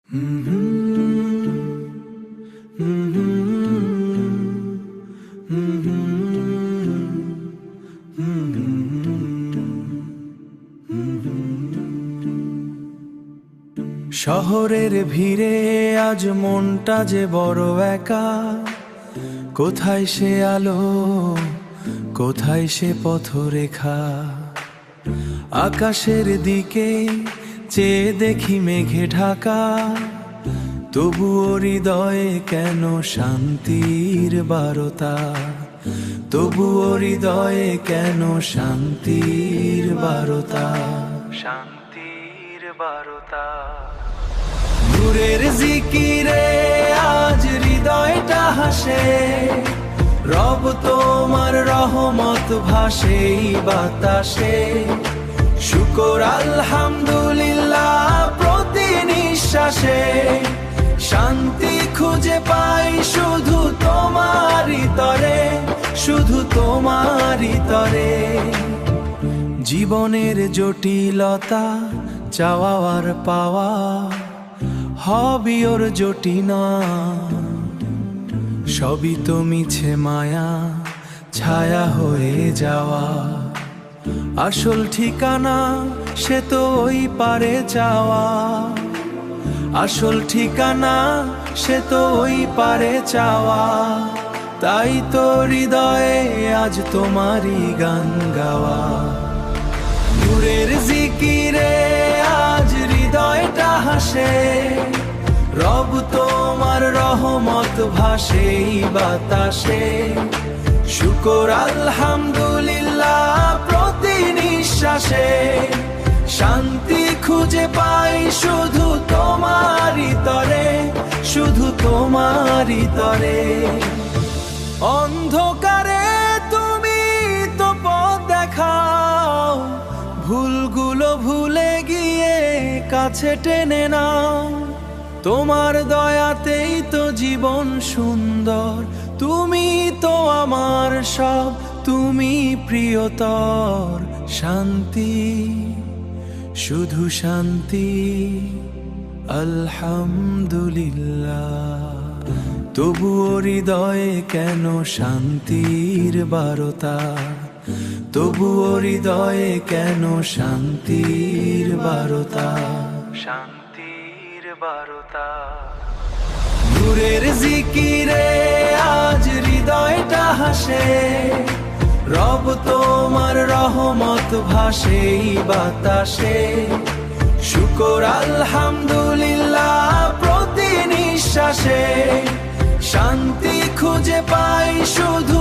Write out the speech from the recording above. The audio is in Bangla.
শহরের ভিড়ে আজ মনটা যে বড় একা, কোথায় সে আলো, কোথায় সে পথরেখা। আকাশের দিকে চেয়ে দেখি মেঘে ঢাকা, তবুও হৃদয়ে কেন শান্তির বারতা, তবুও হৃদয়ে কেন শান্তির বারতা, শান্তির বারতা। নূরের জিকিরে আজ হৃদয়টা হাসে, রব তোমার রহমত ভাসে বাতাসে। শুকর আলহামদুলিল্লাহ প্রতি নিঃশ্বাসে, শান্তি খুঁজে পাই শুধু তোমারই তরে, শুধু তোমারই তরে। জীবনের জটিলতা চাওয়া আর পাওয়া হবি ওর জটিনা, সবই তো মিছে মায়া ছায়া হয়ে যাওয়া। আসল ঠিকানা সে তো ওই পারে যাওয়া, আসল ঠিকানা সে তো ওই পারে যাওয়া। তাই তো হৃদয়ে আজ তোমারই গান গাওয়া। নূরের জিকিরে আজ হৃদয়টা হাসে, রব তোমার রহমত ভাসে বাতাসে। শুকর আলহামদুলিল্লাহ প্রতি নিঃশ্বাসে, শান্তি খুঁজে পাই শুধু তোমারই তরে, শুধু তোমারই তরে। অন্ধকারে তুমি তো পথ দেখাও, ভুলগুলো ভুলে গিয়ে কাছে টেনে নাও। তোমার দয়াতেই তো জীবন সুন্দর, তুমি তো আমার সব, তুমি প্রিয়তর। শান্তি, শুধু শান্তি, আলহামদুলিল্লাহ। তবুও হৃদয়ে কেন শান্তির বারতা, তবুও হৃদয়ে কেন শান্তির বারতা, শান্তির বারতা। নূরের জিকিরে আজ হৃদয়টা হাসে, রব তোমার রহমত ভাসে বাতাসে। শুকর আলহামদুলিল্লাহ প্রতি নিঃশ্বাসে, শান্তি খুঁজে পাই শুধু